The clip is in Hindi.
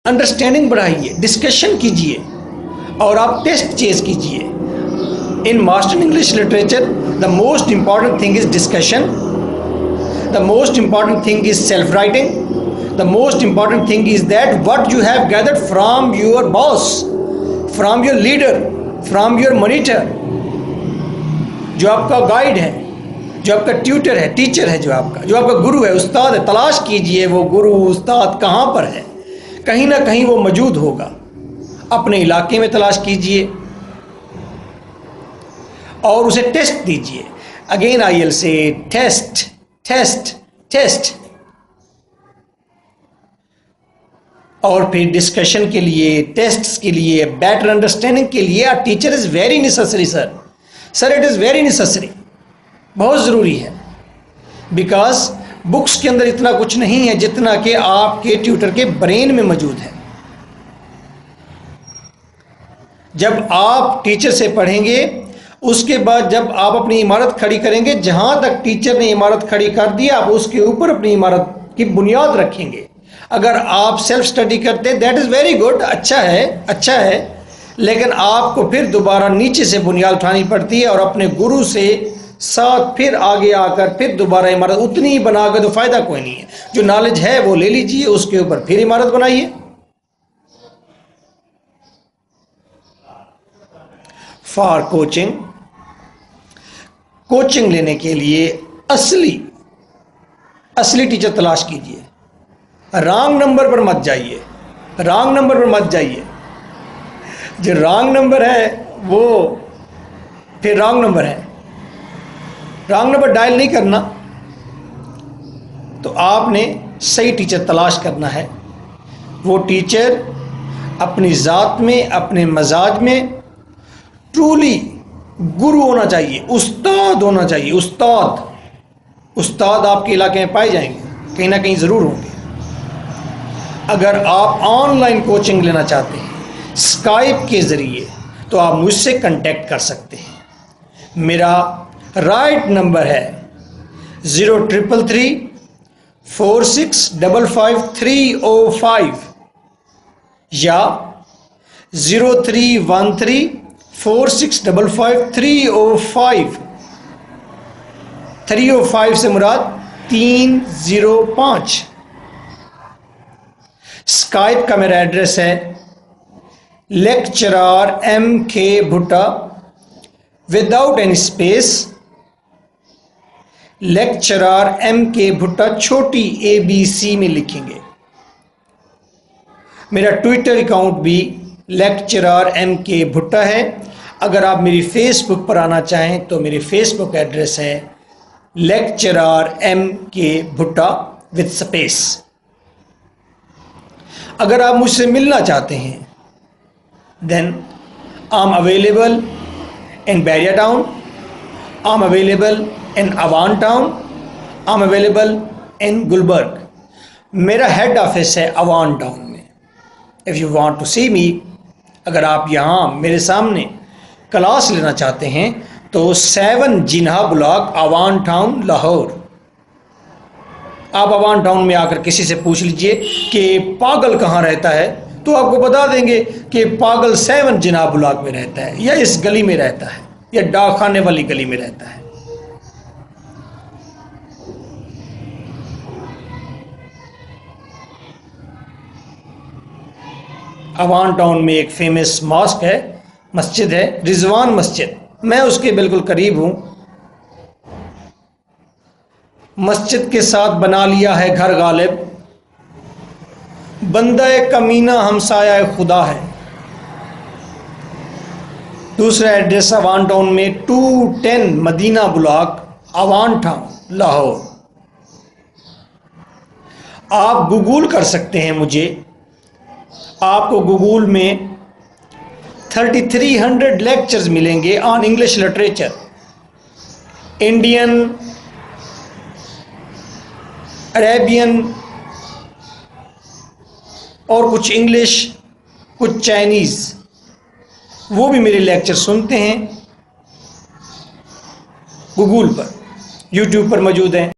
अंडरस्टैंडिंग बढ़ाइए, डिस्कशन कीजिए और आप टेस्ट चेज कीजिए। In mastering English literature the most important thing is discussion, the most important thing is self writing, the most important thing is that what you have gathered from your boss, from your leader, from your monitor, जो आपका गाइड है, जो आपका ट्यूटर है, टीचर है, जो आपका गुरु है, उस्ताद है। तलाश कीजिए वो गुरु उस्ताद कहाँ पर है, कहीं ना कहीं वो मौजूद होगा। अपने इलाके में तलाश कीजिए और उसे टेस्ट दीजिए। Again I will say test test test. और फिर डिस्कशन के लिए, टेस्ट्स के लिए, बेटर अंडरस्टैंडिंग के लिए a teacher is very necessary sir it is very necessary, बहुत ज़रूरी है। बिकॉज बुक्स के अंदर इतना कुछ नहीं है जितना कि आपके ट्यूटर के ब्रेन में मौजूद है। जब आप टीचर से पढ़ेंगे, उसके बाद जब आप अपनी इमारत खड़ी करेंगे, जहां तक टीचर ने इमारत खड़ी कर दी, आप उसके ऊपर अपनी इमारत की बुनियाद रखेंगे। अगर आप सेल्फ स्टडी करते, दैट इज़ वेरी गुड, अच्छा है, लेकिन आपको फिर दोबारा नीचे से बुनियाद उठानी पड़ती है और अपने गुरु से साथ फिर आगे आकर फिर दोबारा इमारत उतनी ही बनाकर तो फ़ायदा कोई नहीं है। जो नॉलेज है वो ले लीजिए, उसके ऊपर फिर इमारत बनाइए। फॉर कोचिंग लेने के लिए असली टीचर तलाश कीजिए। रॉन्ग नंबर पर मत जाइए, जो रॉन्ग नंबर है वो फिर रॉन्ग नंबर डायल नहीं करना। तो आपने सही टीचर तलाश करना है। वो टीचर अपनी ज़ात में, अपने मजाज में ट्रूली गुरु होना चाहिए, उस्ताद होना चाहिए। उस्ताद आपके इलाके में पाए जाएंगे, कहीं ना कहीं ज़रूर होंगे। अगर आप ऑनलाइन कोचिंग लेना चाहते हैं स्काइप के ज़रिए, तो आप मुझसे कांटेक्ट कर सकते हैं। मेरा राइट नंबर है 033346555305 या 031346555305। 305 से मुराद 305। स्काइप का मेरा एड्रेस है लेक्चरर MK भुट्टा without any space, lecturer MK भुट्टा छोटी ABC में लिखेंगे। मेरा ट्विटर अकाउंट भी लेक्चरर MK भुट्टा है। अगर आप मेरी फेसबुक पर आना चाहें तो मेरी फेसबुक एड्रेस है लेक्चरर MK भुट्टा विद स्पेस। अगर आप मुझसे मिलना चाहते हैं then I'm available in Barrier Town, I'm available in Awan Town, I'm available in Gulberg. मेरा हेड ऑफिस है अवान टाउन में। इफ़ यू वांट टू सी मी, अगर आप यहाँ मेरे सामने क्लास लेना चाहते हैं तो 7 जिन्हा ब्लॉक, अवान टाउन, लाहौर। आप अवान टाउन में आकर किसी से पूछ लीजिए कि पागल कहाँ रहता है, तो आपको बता देंगे कि पागल 7 जिन्हा ब्लॉक में रहता है, या इस गली में रहता है, या डाकखाने वाली गली में रहता है। अवान टाउन में एक फेमस मॉस्क है, मस्जिद है, रिजवान मस्जिद। मैं उसके बिल्कुल करीब हूँ। मस्जिद के साथ बना लिया है घर गालिब, बंदा कमीना हमसाया खुदा है। दूसरा एड्रेस अवान टाउन में 210 मदीना ब्लॉक, अवान टाउन, लाहौर। आप गूगल कर सकते हैं मुझे। आपको गूगल में 3300 लेक्चर्स मिलेंगे on English literature, Indian, Arabian और कुछ इंग्लिश, कुछ चाइनीज़। वो भी मेरे लेक्चर सुनते हैं गूगल पर, यूट्यूब पर मौजूद हैं।